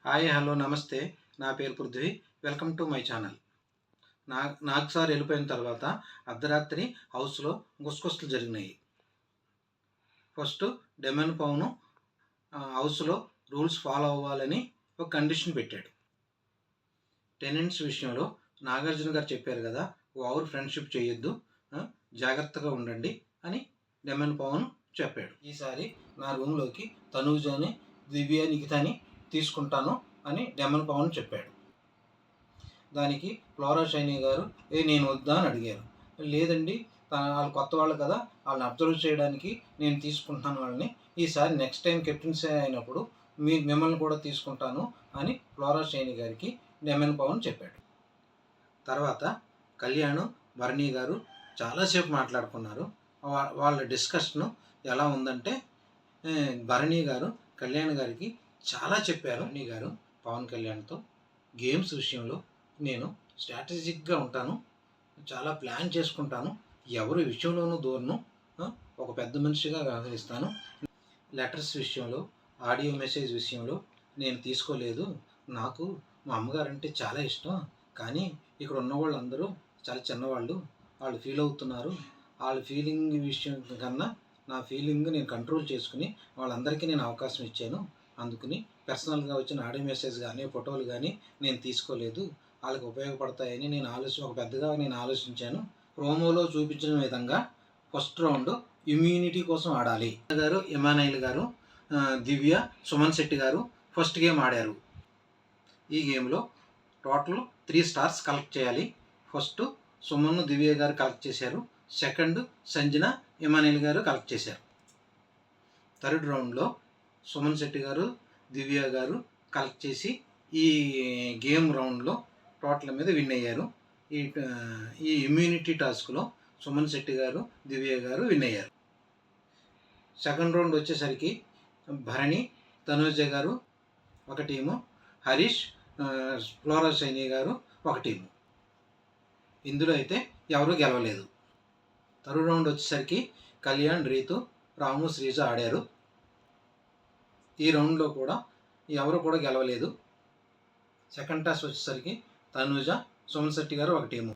Hi hello నమస్తే. నా పేరు Prithvi. Welcome to my channel. Nag sir వెళ్ళిపోయిన తర్వాత అర్ధరాత్రి హౌస్లో గుసగుసలు జరిగినాయి. ఫస్ట్ డెమన్ పవన్ హౌస్లో రూల్స్ ఫాలో అవ్వాలని ఒక కండిషన్ పెట్టాడు. టెనెంట్స్ విషయంలో నాగార్జున గారు చెప్పారు కదా, ఓవర్ ఫ్రెండ్షిప్ చేయొద్దు, జాగ్రత్తగా ఉండండి అని డెమన్ పవన్ చెప్పాడు. ఈసారి నా రూమ్లోకి తనూజని, దివ్య, నిఖితని తీసుకుంటాను అని డెమన్ పవన్ చెప్పాడు. దానికి ఫ్లోరా షైనీ గారు నేను వద్దా అని అడిగారు. లేదండి, వాళ్ళు కొత్త వాళ్ళు కదా, వాళ్ళని అబ్జర్వ్ చేయడానికి నేను తీసుకుంటున్నాను వాళ్ళని. ఈసారి నెక్స్ట్ టైం కెప్టెన్సీ అయినప్పుడు మిమ్మల్ని కూడా తీసుకుంటాను అని ఫ్లోరా షైనీ గారికి డెమన్ పవన్ చెప్పాడు. తర్వాత కళ్యాణ్, భరణి గారు చాలాసేపు మాట్లాడుకున్నారు. వాళ్ళ డిస్కషను ఎలా ఉందంటే, భరణి గారు కళ్యాణ్ గారికి చాలా చెప్పారు. భరణి గారు పవన్ కళ్యాణ్తో గేమ్స్ విషయంలో నేను స్ట్రాటజిక్గా ఉంటాను, చాలా ప్లాన్ చేసుకుంటాను, ఎవరి విషయంలోనూ దూరను, ఒక పెద్ద మనిషిగా వ్యవహరిస్తాను. లెటర్స్ విషయంలో, ఆడియో మెసేజ్ విషయంలో నేను తీసుకోలేదు. నాకు మా అమ్మగారంటే చాలా ఇష్టం, కానీ ఇక్కడ ఉన్న వాళ్ళందరూ చాలా చిన్నవాళ్ళు, వాళ్ళు ఫీల్ అవుతున్నారు. వాళ్ళ ఫీలింగ్ విషయం కన్నా నా ఫీలింగ్ నేను కంట్రోల్ చేసుకుని వాళ్ళందరికీ నేను అవకాశం ఇచ్చాను. అందుకని పర్సనల్గా వచ్చిన ఆడియో మెసేజ్ కానీ ఫోటోలు కానీ నేను తీసుకోలేదు. వాళ్ళకి ఉపయోగపడతాయని ఒక పెద్దగా నేను ఆలోచించాను. ప్రోమోలో చూపించిన విధంగా ఫస్ట్ రౌండ్ ఇమ్యూనిటీ కోసం ఆడాలి. గారు, ఇమానైల్ గారు, దివ్య, సుమన్ శెట్టి గారు ఫస్ట్ గేమ్ ఆడారు. ఈ గేమ్లో టోటల్ 3 స్టార్స్ కలెక్ట్ చేయాలి. ఫస్ట్ సుమన్, దివ్య గారు కలెక్ట్ చేశారు. సెకండ్ సంజన, ఇమానైల్ గారు కలెక్ట్ చేశారు. థర్డ్ రౌండ్లో సుమన్ శెట్టి గారు, దివ్య గారు కలెక్ట్ చేసి ఈ గేమ్ రౌండ్లో టోటల్ మీద విన్ అయ్యారు. ఈ ఇమ్యూనిటీ టాస్క్లో సుమన్ శెట్టి గారు, దివ్య గారు విన్ అయ్యారు. సెకండ్ రౌండ్ వచ్చేసరికి భరణి, తనూజ గారు ఒక టీము, హరీష్, ఫ్లోరా షైనీ గారు ఒక టీము. ఇందులో అయితే ఎవరు గెలవలేదు. థర్డ్ రౌండ్ వచ్చేసరికి కళ్యాణ్, రీతు, రాము, శ్రీజ ఆడారు. ఈ రౌండ్లో కూడా ఎవరు కూడా గెలవలేదు. సెకండ్ టాస్ వచ్చేసరికి తనూజ, సుమన్ శెట్టి గారు ఒక టీము,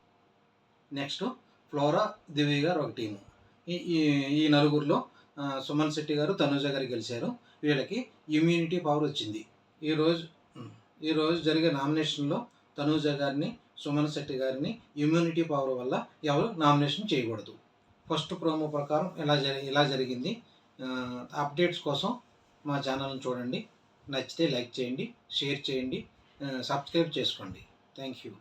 నెక్స్ట్ ఫ్లోరా, దివ్య గారు ఒక టీము. ఈ నలుగురిలో సుమన్ శెట్టి గారు, తనూజ గారు గెలిచారు. వీళ్ళకి ఇమ్యూనిటీ పవర్ వచ్చింది. ఈరోజు జరిగే నామినేషన్లో తనూజ గారిని, సుమన్ శెట్టి గారిని ఇమ్యూనిటీ పవర్ వల్ల ఎవరు నామినేషన్ చేయకూడదు. ఫస్ట్ ప్రోమో ప్రకారం ఇలా జరిగింది. అప్డేట్స్ కోసం మా ఛానల్ని చూడండి. నచ్చితే లైక్ చేయండి, షేర్ చేయండి, సబ్స్క్రైబ్ చేసుకోండి. Thank you.